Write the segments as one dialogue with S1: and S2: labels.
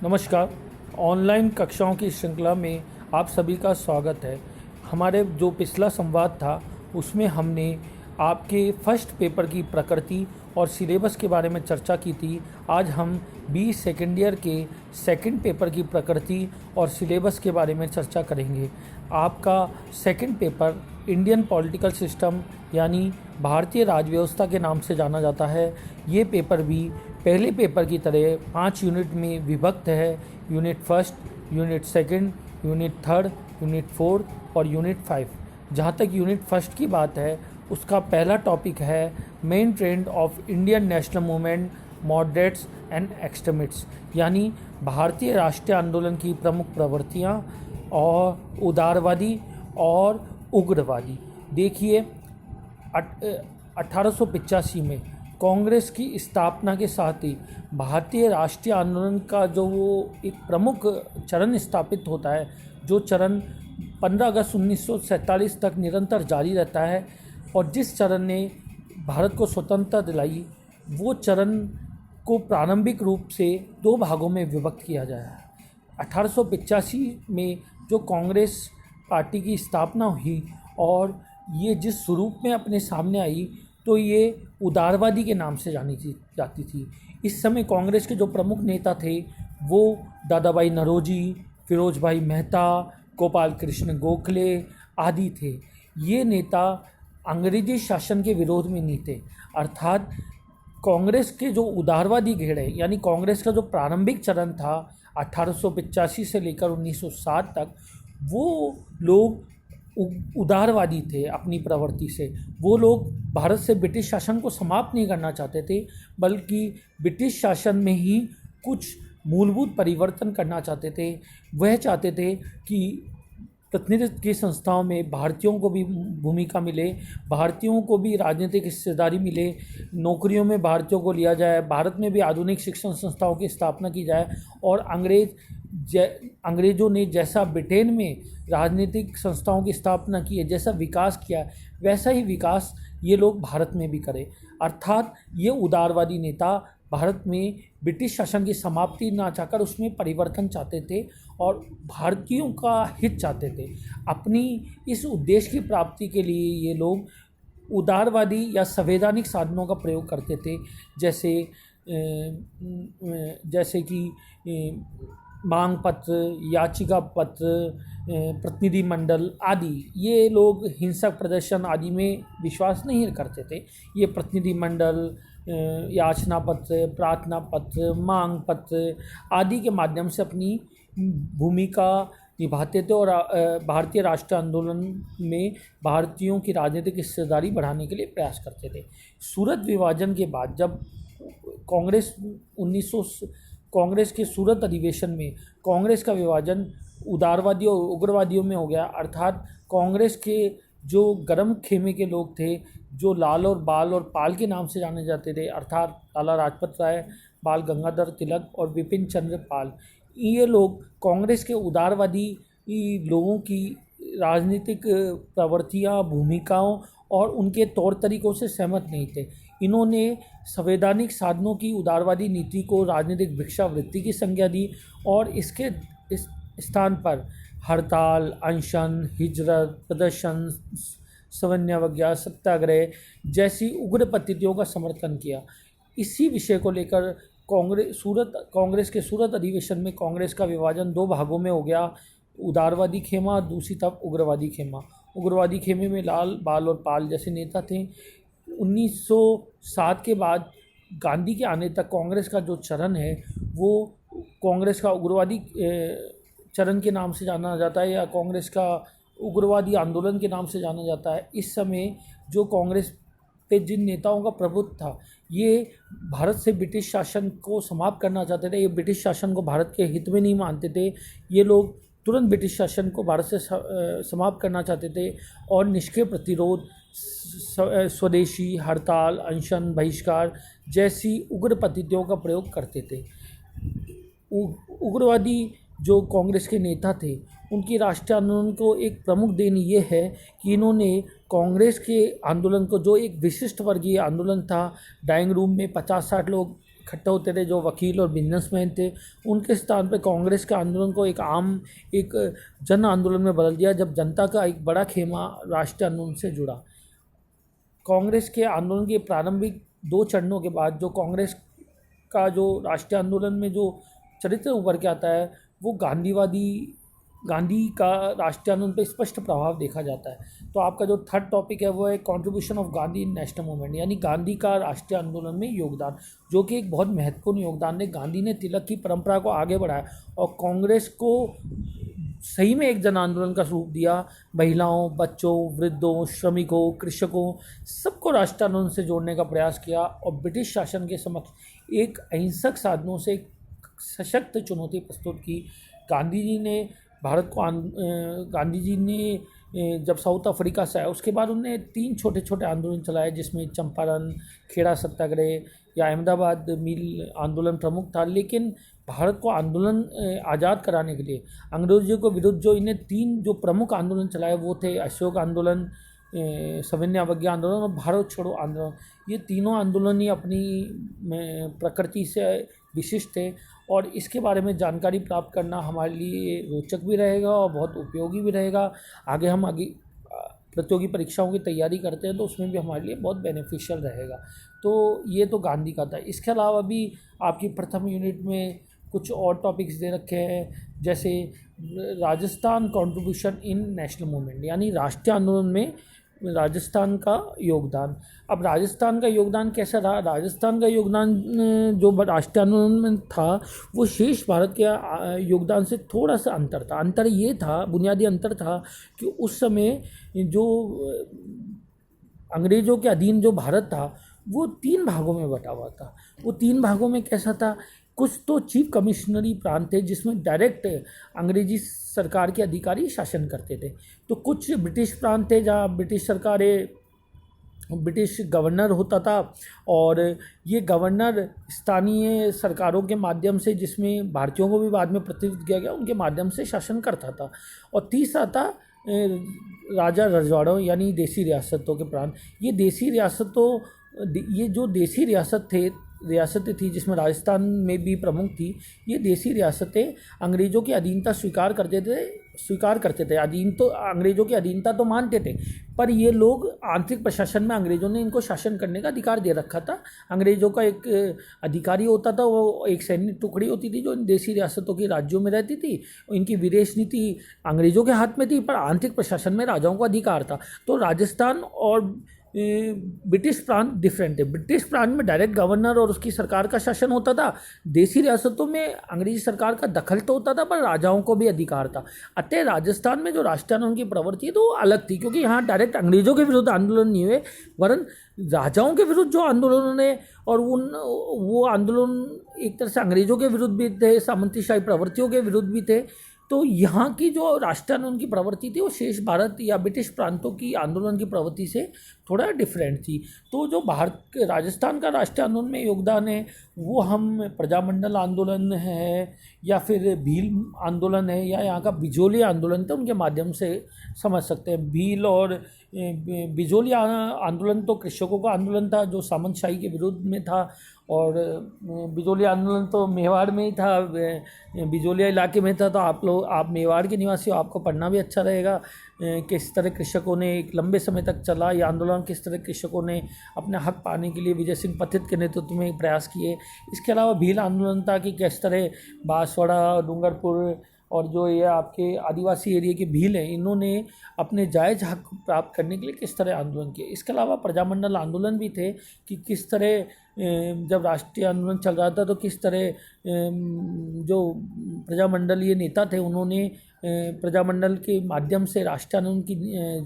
S1: नमस्कार। ऑनलाइन कक्षाओं की श्रृंखला में आप सभी का स्वागत है। हमारे जो पिछला संवाद था उसमें हमने आपके फर्स्ट पेपर की प्रकृति और सिलेबस के बारे में चर्चा की थी। आज हम बी सेकेंड ईयर के सेकंड पेपर की प्रकृति और सिलेबस के बारे में चर्चा करेंगे। आपका second paper Indian political system यानी भारतीय राज व्यवस्था के नाम से जाना जाता है। ये पेपर भी पहले पेपर की तरह 5 यूनिट में विभक्त है। Unit first, unit second, unit third, unit fourth और यूनिट 5। जहाँ तक यूनिट फर्स्ट की बात है, उसका पहला टॉपिक है main trend of Indian national movement, moderates and extremists, यानी भारतीय राष्ट्रीय आंदोलन की प्रमुख प्रवृत्तियाँ और उदारवादी और उग्रवादी। देखिए, 1885 में कांग्रेस की स्थापना के साथ ही भारतीय राष्ट्रीय आंदोलन का जो वो एक प्रमुख चरण स्थापित होता है, जो चरण 15 अगस्त 1947 तक निरंतर जारी रहता है और जिस चरण ने भारत को स्वतंत्रता दिलाई, वो चरण को प्रारंभिक रूप से 2 भागों में विभक्त किया गया है। 1885 में जो कांग्रेस पार्टी की स्थापना हुई और ये जिस स्वरूप में अपने सामने आई, तो ये उदारवादी के नाम से जानी जाती थी। इस समय कांग्रेस के जो प्रमुख नेता थे वो दादा भाई नौरोजी, फिरोज भाई मेहता, गोपाल कृष्ण गोखले आदि थे। ये नेता अंग्रेजी शासन के विरोध में नहीं थे, अर्थात कांग्रेस के जो उदारवादी घेरे यानी कांग्रेस का जो प्रारंभिक चरण था 1885 से लेकर 1907 तक, वो लोग उदारवादी थे अपनी प्रवृत्ति से। वो लोग भारत से ब्रिटिश शासन को समाप्त नहीं करना चाहते थे, बल्कि ब्रिटिश शासन में ही कुछ मूलभूत परिवर्तन करना चाहते थे। वह चाहते थे कि प्रतिनिधित्व की संस्थाओं में भारतीयों को भी भूमिका मिले, भारतीयों को भी राजनीतिक हिस्सेदारी मिले, नौकरियों में भारतीयों को लिया जाए, भारत में भी आधुनिक शिक्षण संस्थाओं की स्थापना की जाए और अंग्रेज़ों ने जैसा ब्रिटेन में राजनीतिक संस्थाओं की स्थापना की है, जैसा विकास किया, वैसा ही विकास ये लोग भारत में भी करें। अर्थात ये उदारवादी नेता भारत में ब्रिटिश शासन की समाप्ति ना चाहकर उसमें परिवर्तन चाहते थे और भारतीयों का हित चाहते थे। अपनी इस उद्देश्य की प्राप्ति के लिए ये लोग उदारवादी या संवैधानिक साधनों का प्रयोग करते थे, जैसे कि मांग पत्र, याचिका पत्र, प्रतिनिधि मंडल आदि। ये लोग हिंसक प्रदर्शन आदि में विश्वास नहीं करते थे। ये प्रतिनिधि मंडल, याचना पत्र, प्रार्थना पत्र, मांग पत्र आदि के माध्यम से अपनी भूमिका निभाते थे और भारतीय राष्ट्रीय आंदोलन में भारतीयों की राजनीतिक हिस्सेदारी बढ़ाने के लिए प्रयास करते थे। सूरत विभाजन के बाद जब कांग्रेस के सूरत अधिवेशन में कांग्रेस का विभाजन उदारवादियों और उग्रवादियों में हो गया, अर्थात कांग्रेस के जो गर्म खेमे के लोग थे, जो लाल और बाल और पाल के नाम से जाने जाते थे, अर्थात लाला लाजपत राय, बाल गंगाधर तिलक और विपिन चंद्र पाल, ये लोग कांग्रेस के उदारवादी लोगों की राजनीतिक प्रवृत्तियाँ, भूमिकाओं और उनके तौर तरीक़ों से सहमत नहीं थे। इन्होंने संवैधानिक साधनों की उदारवादी नीति को राजनीतिक भिक्षावृत्ति की संज्ञा दी और इसके इस स्थान पर हड़ताल, अनशन, हिजरत, प्रदर्शन, सवन्यावज्ञा, सत्याग्रह जैसी उग्र पद्धतियों का समर्थन किया। इसी विषय को लेकर कांग्रेस के सूरत अधिवेशन में कांग्रेस का विभाजन 2 भागों में हो गया, उदारवादी खेमा, दूसरी तरफ उग्रवादी खेमा। उग्रवादी खेमे में लाल, बाल और पाल जैसे नेता थे। 1907 के बाद गांधी के आने तक कांग्रेस का जो चरण है वो कांग्रेस का उग्रवादी चरण के नाम से जाना जाता है या कांग्रेस का उग्रवादी आंदोलन के नाम से जाना जाता है। इस समय जो कांग्रेस पे जिन नेताओं का प्रभुत्व था, ये भारत से ब्रिटिश शासन को समाप्त करना चाहते थे। ये ब्रिटिश शासन को भारत के हित में नहीं मानते थे। ये लोग तुरंत ब्रिटिश शासन को भारत से समाप्त करना चाहते थे और निष्क्रिय प्रतिरोध, स्वदेशी, हड़ताल, अनशन, बहिष्कार जैसी उग्र पद्धतियों का प्रयोग करते थे। उग्रवादी जो कांग्रेस के नेता थे, उनकी राष्ट्रीय आंदोलन को एक प्रमुख देन ये है कि इन्होंने कांग्रेस के आंदोलन को, जो एक विशिष्ट वर्गीय आंदोलन था, डाइंग रूम में 50-60 लोग इकट्ठे होते थे, जो वकील और बिजनेसमैन थे, उनके स्थान पे कांग्रेस के आंदोलन को एक जन आंदोलन में बदल दिया, जब जनता का एक बड़ा खेमा राष्ट्रीय आंदोलन से जुड़ा। कांग्रेस के आंदोलन के प्रारंभिक 2 चरणों के बाद जो कांग्रेस का जो राष्ट्रीय आंदोलन में जो चरित्र उभर के आता है, वो गांधी का राष्ट्रीय आंदोलन पर स्पष्ट प्रभाव देखा जाता है। तो आपका जो थर्ड टॉपिक है वो है contribution of Gandhi in national movement, यानी गांधी का राष्ट्रीय आंदोलन में योगदान, जो कि एक बहुत महत्वपूर्ण योगदान है। गांधी ने तिलक की परंपरा को आगे बढ़ाया और कांग्रेस को सही में एक जन आंदोलन का स्वरूप दिया। महिलाओं, बच्चों, वृद्धों, श्रमिकों, कृषकों, सबको राष्ट्रीय आंदोलन से जोड़ने का प्रयास किया और ब्रिटिश शासन के समक्ष एक अहिंसक साधनों से एक सशक्त चुनौती प्रस्तुत की। गांधी जी ने जब साउथ अफ्रीका से आया, उसके बाद उन्होंने 3 छोटे छोटे आंदोलन चलाए, जिसमें चंपारण, खेड़ा सत्याग्रह या अहमदाबाद मिल आंदोलन प्रमुख था। लेकिन भारत को आंदोलन आज़ाद कराने के लिए अंग्रेजों के विरुद्ध जो इन्हें 3 जो प्रमुख आंदोलन चलाए वो थे अशोक आंदोलन, सविनय अवज्ञा आंदोलन और भारत छोड़ो आंदोलन। ये तीनों आंदोलन ही अपनी प्रकृति से विशिष्ट थे और इसके बारे में जानकारी प्राप्त करना हमारे लिए रोचक भी रहेगा और बहुत उपयोगी भी रहेगा। आगे प्रतियोगी परीक्षाओं की तैयारी करते हैं तो उसमें भी हमारे लिए बहुत बेनिफिशियल रहेगा। तो ये तो गांधी का था। इसके अलावा भी आपकी प्रथम यूनिट में कुछ और टॉपिक्स दे रखे हैं, जैसे Rajasthan contribution in national movement, यानी राष्ट्रीय आंदोलन में राजस्थान का योगदान। अब राजस्थान का योगदान कैसा रहा? राजस्थान का योगदान जो राष्ट्रीय आंदोलन में था वो शेष भारत के योगदान से थोड़ा सा अंतर था। अंतर ये था, बुनियादी अंतर था कि उस समय जो अंग्रेज़ों के अधीन जो भारत था वो 3 भागों में बटा हुआ था। वो 3 भागों में कैसा था? कुछ तो चीफ कमिश्नरी प्रांत थे जिसमें डायरेक्ट अंग्रेजी सरकार के अधिकारी शासन करते थे। तो कुछ ब्रिटिश प्रांत थे जहाँ ब्रिटिश गवर्नर होता था और ये गवर्नर स्थानीय सरकारों के माध्यम से, जिसमें भारतीयों को भी बाद में प्रतिनिधित्व किया गया, उनके माध्यम से शासन करता था। और तीसरा था राजा रजवाड़ों, यानी देसी रियासतों के प्रांत। ये जो देसी रियासतें थी जिसमें राजस्थान में भी प्रमुख थी, ये देसी रियासतें अंग्रेज़ों की अधीनता स्वीकार करते थे। अंग्रेज़ों की अधीनता तो मानते थे, पर ये लोग आंतरिक प्रशासन में अंग्रेज़ों ने इनको शासन करने का अधिकार दे रखा था। अंग्रेज़ों का एक अधिकारी होता था, वो एक सैन्य टुकड़ी होती थी जो इन देसी रियासतों की राज्यों में रहती थी। इनकी विदेश नीति अंग्रेज़ों के हाथ में थी, पर आंतरिक प्रशासन में राजाओं का अधिकार था। तो राजस्थान और ब्रिटिश प्रांत डिफरेंट है। ब्रिटिश प्रांत में डायरेक्ट गवर्नर और उसकी सरकार का शासन होता था। देसी रियासतों में अंग्रेजी सरकार का दखल तो होता था, पर राजाओं को भी अधिकार था। अतः राजस्थान में जो राष्ट्रीय आंदोलन की प्रवृत्ति है तो वो अलग थी, क्योंकि यहाँ डायरेक्ट अंग्रेजों के विरुद्ध आंदोलन नहीं हुए, वरन राजाओं के विरुद्ध जो आंदोलन ने, और वो आंदोलन एक तरह से अंग्रेजों के विरुद्ध भी थे, सामंतशाही प्रवृत्तियों के विरुद्ध भी थे। तो यहाँ की जो राष्ट्रीय आंदोलन की प्रवृत्ति थी वो शेष भारत या ब्रिटिश प्रांतों की आंदोलन की प्रवृत्ति से थोड़ा डिफरेंट थी। तो जो राजस्थान का राष्ट्रीय आंदोलन में योगदान है वो हम प्रजामंडल आंदोलन है या फिर भील आंदोलन है या यहाँ का बिजोली आंदोलन था, उनके माध्यम से समझ सकते हैं। भील और बिजोली आंदोलन तो कृषकों का आंदोलन था जो सामंतशाही के विरुद्ध में था, और बिजोली आंदोलन तो मेवाड़ में ही था, बिजोलिया इलाके में था। तो आप मेवाड़ के निवासी हो, आपको पढ़ना भी अच्छा रहेगा किस तरह कृषकों ने एक लंबे समय तक चला ये आंदोलन, किस तरह कृषकों ने अपने हक पाने के लिए विजय सिंह पथित के नेतृत्व में प्रयास किए। इसके अलावा भील आंदोलन था कि किस तरह बांसवाड़ा, डूंगरपुर और जो ये आपके आदिवासी एरिया के भील हैं, इन्होंने अपने जायज़ हक प्राप्त करने के लिए किस तरह आंदोलन किए। इसके अलावा प्रजामंडल आंदोलन भी थे कि किस तरह जब राष्ट्रीय आंदोलन चल रहा था तो किस तरह जो प्रजामंडलीय नेता थे उन्होंने प्रजामंडल के माध्यम से राष्ट्रीय आंदोलन की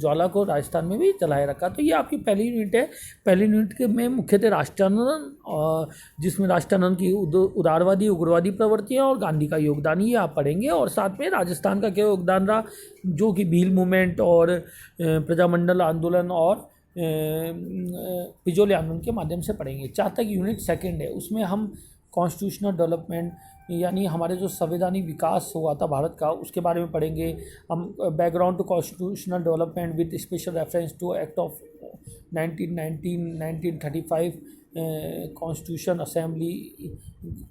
S1: ज्वाला को राजस्थान में भी जलाए रखा। तो ये आपकी पहली यूनिट है। पहली यूनिट के में मुख्यतः राष्ट्रीय आंदोलन, जिसमें राष्ट्रीय आंदोलन की उदारवादी उग्रवादी प्रवृत्तियाँ और गांधी का योगदान ही आप पढ़ेंगे, और साथ में राजस्थान का क्या योगदान रहा जो कि भील मूवमेंट और प्रजामंडल आंदोलन और बिजोली आंदोलन के माध्यम से पढ़ेंगे। जहाँ तक यूनिट सेकंड है उसमें हम कॉन्स्टिट्यूशनल डेवलपमेंट, यानी हमारे जो संवैधानिक विकास हुआ था भारत का, उसके बारे में पढ़ेंगे हम। Background to constitutional development with special reference to act of 1919, 1935 constitution assembly,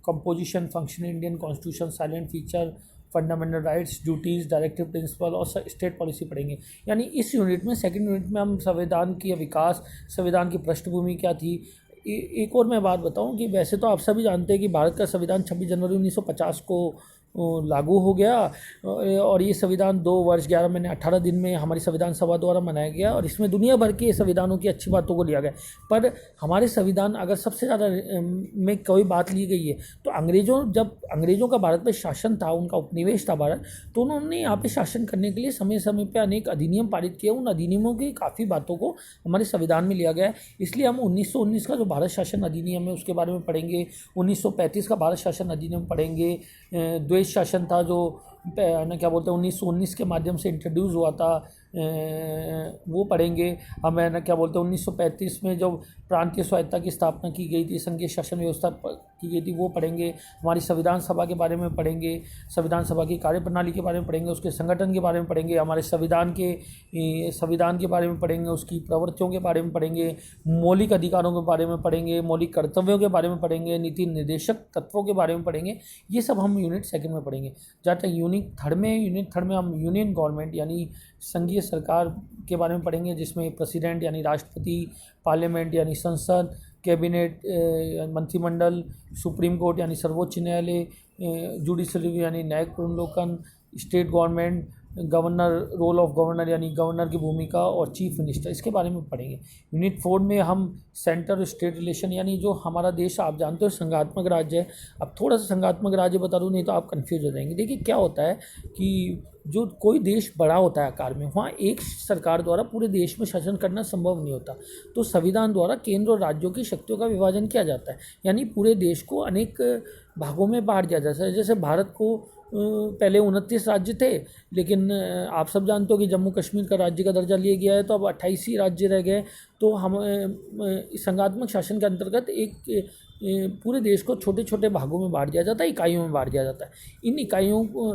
S1: composition, function Indian constitution, silent feature, fundamental rights, duties, directive principle और स्टेट पॉलिसी पढ़ेंगे। यानी इस यूनिट में, सेकंड यूनिट में हम संविधान की विकास, संविधान की पृष्ठभूमि क्या थी। एक और मैं बात बताऊं कि वैसे तो आप सभी जानते हैं कि भारत का संविधान 26 जनवरी 1950 को लागू हो गया, और ये संविधान 2 वर्ष 11 महीने 18 दिन में हमारी संविधान सभा द्वारा मनाया गया, और इसमें दुनिया भर के संविधानों की अच्छी बातों को लिया गया। पर हमारे संविधान अगर सबसे ज़्यादा में कोई बात ली गई है तो जब अंग्रेज़ों का भारत पर शासन था, उनका उपनिवेश था भारत, तो उन्होंने यहाँ पे शासन करने के लिए समय समय पर अनेक अधिनियम पारित किए। उन अधिनियमों की काफ़ी बातों को हमारे संविधान में लिया गया है। इसलिए हम 1919 का जो भारत शासन अधिनियम है उसके बारे में पढ़ेंगे, 1935 का भारत शासन अधिनियम पढ़ेंगे, द्वेष शासन था जो ना क्या बोलते हैं 1919 के माध्यम से इंट्रोड्यूस हुआ था, वो पढ़ेंगे। हम ना क्या बोलते हैं 1935 में जो प्रांतीय स्वायत्तता की स्थापना की गई थी, संघीय शासन व्यवस्था की गई थी, वो पढ़ेंगे। हमारी संविधान सभा के बारे में पढ़ेंगे, संविधान सभा की कार्यप्रणाली के बारे में पढ़ेंगे, उसके संगठन के बारे में पढ़ेंगे, हमारे संविधान के बारे में पढ़ेंगे, उसकी प्रवृत्तियों के बारे में पढ़ेंगे, मौलिक अधिकारों के बारे में पढ़ेंगे, मौलिक कर्तव्यों के बारे में पढ़ेंगे, नीति निर्देशक तत्वों के बारे में पढ़ेंगे। ये सब हम यूनिट सेकंड में पढ़ेंगे। जहाँ तक यूनिट थर्ड में हम यूनियन गवर्नमेंट यानी संघीय सरकार के बारे में पढ़ेंगे, जिसमें प्रेसिडेंट यानी राष्ट्रपति, पार्लियामेंट यानी संसद, कैबिनेट मंत्रिमंडल, सुप्रीम कोर्ट यानी सर्वोच्च न्यायालय, जुडिशरी यानी न्यायिक पुनर्विलोकन, state government, governor, role of governor यानी गवर्नर की भूमिका, और चीफ मिनिस्टर, इसके बारे में पढ़ेंगे। यूनिट 4 में हम सेंटर स्टेट रिलेशन, यानी जो हमारा देश आप जानते हो संघात्मक राज्य है। अब थोड़ा सा संघात्मक राज्य बता दूँ, नहीं तो आप कंफ्यूज हो जाएंगे। देखिए क्या होता है कि जो कोई देश बड़ा होता है आकार में, वहाँ एक सरकार द्वारा पूरे देश में शासन करना संभव नहीं होता। तो संविधान द्वारा केंद्र और राज्यों की शक्तियों का विभाजन किया जाता है, यानी पूरे देश को अनेक भागों में बांट दिया जाता है। जैसे भारत को पहले 29 राज्य थे, लेकिन आप सब जानते हो कि जम्मू कश्मीर का राज्य का दर्जा लिया गया है, तो अब 28 ही राज्य रह गए। तो हम संघात्मक शासन के अंतर्गत एक पूरे देश को छोटे छोटे भागों में बांट दिया जाता है, इकाइयों में बांट दिया जाता है। इन इकाइयों को,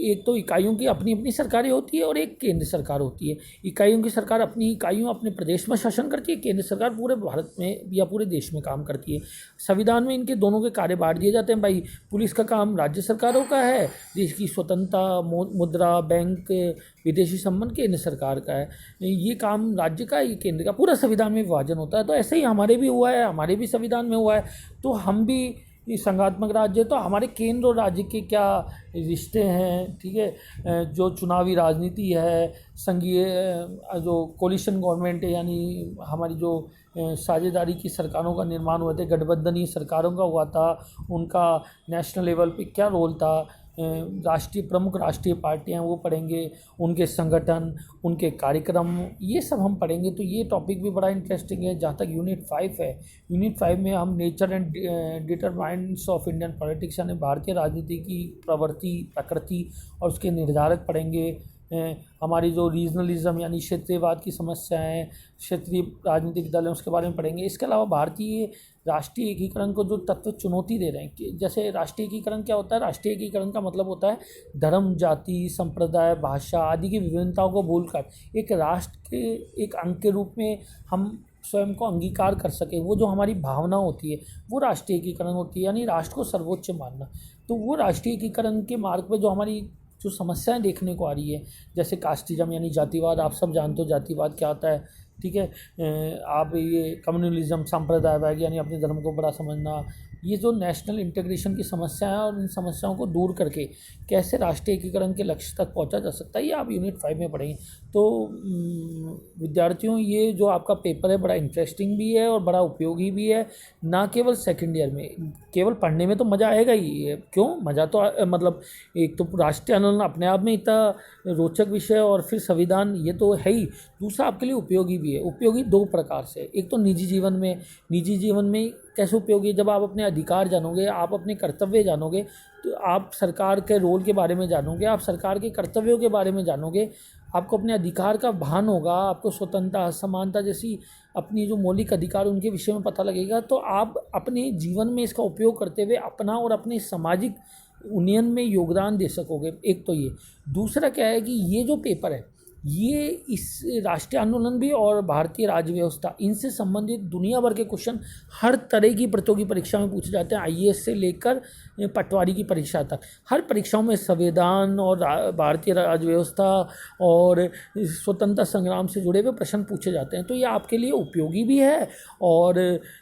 S1: एक तो इकाइयों की अपनी अपनी सरकारें होती है और एक केंद्र सरकार होती है। इकाइयों की सरकार अपनी इकाइयों अपने प्रदेश में शासन करती है, केंद्र सरकार पूरे भारत में या पूरे देश में काम करती है। संविधान में इनके दोनों के कार्य बांट दिए जाते हैं। भाई पुलिस का काम राज्य सरकारों का है, देश की स्वतंत्रता, मुद्रा, बैंक, विदेशी संबंध केंद्र सरकार का है। ये काम राज्य का, ये केंद्र का, पूरा संविधान में विभाजन होता है। तो ऐसे ही हमारे भी हुआ है, हमारे भी संविधान में हुआ है। तो हम भी ये संघात्मक राज्य, तो हमारे केंद्र और राज्य के क्या रिश्ते हैं, ठीक है। जो चुनावी राजनीति है, संघीय जो कोलिशन गवर्नमेंट है, यानी हमारी जो साझेदारी की सरकारों का निर्माण हुए थे, गठबंधनीय सरकारों का हुआ था, उनका नेशनल लेवल पे क्या रोल था, प्रमुख राष्ट्रीय पार्टियां वो पढ़ेंगे, उनके संगठन, उनके कार्यक्रम, ये सब हम पढ़ेंगे। तो ये टॉपिक भी बड़ा इंटरेस्टिंग है। जहाँ तक यूनिट 5 है, यूनिट 5 में हम nature and determinants of Indian politics यानी भारतीय राजनीति की प्रवृत्ति, प्रकृति और उसके निर्धारक पढ़ेंगे। हमारी जो रीजनलिज्म यानी क्षेत्रीयवाद की समस्याएं, क्षेत्रीय राजनीतिक दल हैं, उसके बारे में पढ़ेंगे। इसके अलावा भारतीय राष्ट्रीय एकीकरण को जो तत्व चुनौती दे रहे हैं, कि जैसे राष्ट्रीय एकीकरण क्या होता है, राष्ट्रीय एकीकरण का मतलब होता है धर्म, जाति, संप्रदाय, भाषा आदि की विभिन्नताओं को भूलकर एक राष्ट्र के एक अंग के रूप में हम स्वयं को अंगीकार कर सकें। वो जो हमारी भावना होती है वो राष्ट्रीय एकीकरण होती है, यानी राष्ट्र को सर्वोच्च मानना। तो वो राष्ट्रीय एकीकरण के मार्ग पर जो हमारी जो समस्याएं देखने को आ रही है, जैसे कास्टिज्म यानी जातिवाद, आप सब जानते हो जातिवाद क्या होता है, ठीक है। आप ये कम्युनलिज्म, सांप्रदायवाद यानी अपने धर्म को बड़ा समझना, ये जो नेशनल इंटीग्रेशन की समस्या है और इन समस्याओं को दूर करके कैसे राष्ट्रीय एकीकरण के लक्ष्य तक पहुंचा जा सकता है, ये आप यूनिट 5 में पढ़ेंगे। तो विद्यार्थियों, ये जो आपका पेपर है बड़ा इंटरेस्टिंग भी है और बड़ा उपयोगी भी है। ना केवल सेकेंड ईयर में केवल पढ़ने में तो मज़ा आएगा ही, क्यों मज़ा तो मतलब एक तो राष्ट्रीय आंदोलन अपने आप में इतना रोचक विषय, और फिर संविधान, ये तो है ही। दूसरा आपके लिए उपयोगी भी है। उपयोगी 2 प्रकार से, एक तो निजी जीवन में कैसे उपयोगी, जब आप अपने अधिकार जानोगे, आप अपने कर्तव्य जानोगे, तो आप सरकार के रोल के बारे में जानोगे, आप सरकार के कर्तव्यों के बारे में जानोगे, आपको अपने अधिकार का भान होगा, आपको स्वतंत्रता, समानता जैसी अपनी जो मौलिक अधिकार उनके विषय में पता लगेगा। तो आप अपने जीवन में इसका उपयोग करते हुए अपना और अपने सामाजिक उन्नयन में योगदान दे सकोगे। एक तो ये। दूसरा क्या है कि ये जो पेपर है ये इस राष्ट्रीय आंदोलन भी और भारतीय राज्य व्यवस्था, इनसे संबंधित दुनिया भर के क्वेश्चन हर तरह की प्रतियोगी परीक्षा में पूछे जाते हैं, आईएएस से लेकर पटवारी की परीक्षा तक। हर परीक्षाओं में संविधान और भारतीय राज्य व्यवस्था और स्वतंत्रता संग्राम से जुड़े हुए प्रश्न पूछे जाते हैं। तो ये आपके लिए उपयोगी भी है और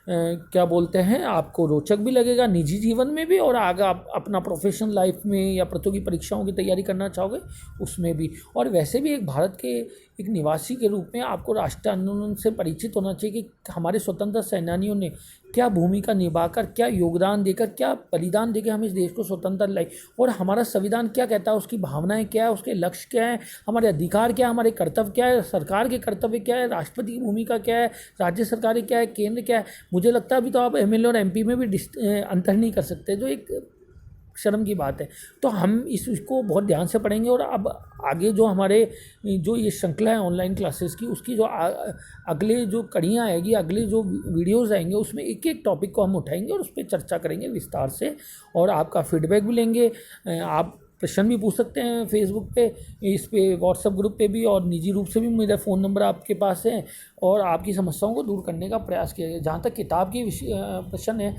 S1: क्या बोलते हैं, आपको रोचक भी लगेगा निजी जीवन में भी, और आगे आप अपना प्रोफेशनल लाइफ में या प्रतियोगी परीक्षाओं की तैयारी करना चाहोगे उसमें भी। और वैसे भी एक भारत के एक निवासी के रूप में आपको राष्ट्रीय आंदोलन से परिचित होना चाहिए कि हमारे स्वतंत्रता सेनानियों ने क्या भूमिका निभाकर, क्या योगदान देकर, क्या बलिदान देकर हम इस देश को स्वतंत्र लाई, और हमारा संविधान क्या कहता है, उसकी भावनाएं क्या है, उसके लक्ष्य क्या है, हमारे अधिकार क्या है, हमारे कर्तव्य क्या है, सरकार के कर्तव्य क्या है, राष्ट्रपति की भूमिका क्या है, राज्य सरकारें क्या है, केंद्र क्या है। मुझे लगता है अभी तो आप एमएलए और एमपी में भी अंतर नहीं कर सकते, जो एक शर्म की बात है। तो हम इसको बहुत ध्यान से पढ़ेंगे और अब आगे जो हमारे जो ये श्रृंखला है ऑनलाइन क्लासेस की, उसकी जो अगले जो कड़ियाँ आएगी, अगले जो वीडियोस आएंगे, उसमें एक एक टॉपिक को हम उठाएंगे और उस पर चर्चा करेंगे विस्तार से, और आपका फीडबैक भी लेंगे। आप प्रश्न भी पूछ सकते हैं फेसबुक पे, इस पे व्हाट्सएप ग्रुप पे भी, और निजी रूप से भी मेरा फ़ोन नंबर आपके पास है, और आपकी समस्याओं को दूर करने का प्रयास किया जाए। जहाँ तक किताब की प्रश्न है,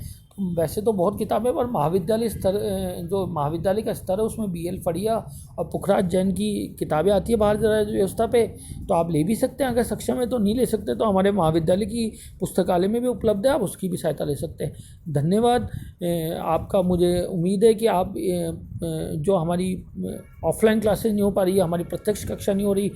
S1: वैसे तो बहुत किताबें, पर महाविद्यालय स्तर, जो महाविद्यालय का स्तर है उसमें BL फड़िया और पुखराज जैन की किताबें आती है भारतीय राज्य व्यवस्था पे, तो आप ले भी सकते हैं। अगर सक्षम है तो नहीं ले सकते तो हमारे महाविद्यालय की पुस्तकालय में भी उपलब्ध है, आप उसकी भी सहायता ले सकते हैं। धन्यवाद आपका। मुझे उम्मीद है कि आप जो हमारी ऑफलाइन क्लासेज नहीं हो पा रही है, हमारी प्रत्यक्ष कक्षा नहीं हो रही,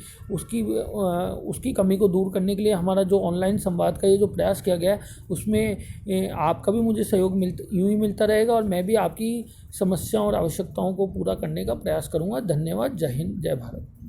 S1: उसकी कमी को दूर करने के लिए हमारा जो ऑनलाइन संवाद का ये जो प्रयास किया गया है, उसमें आपका भी मुझे सहयोग यूँ ही मिलता रहेगा, और मैं भी आपकी समस्याओं और आवश्यकताओं को पूरा करने का प्रयास करूँगा। धन्यवाद। जय हिंद, जय भारत।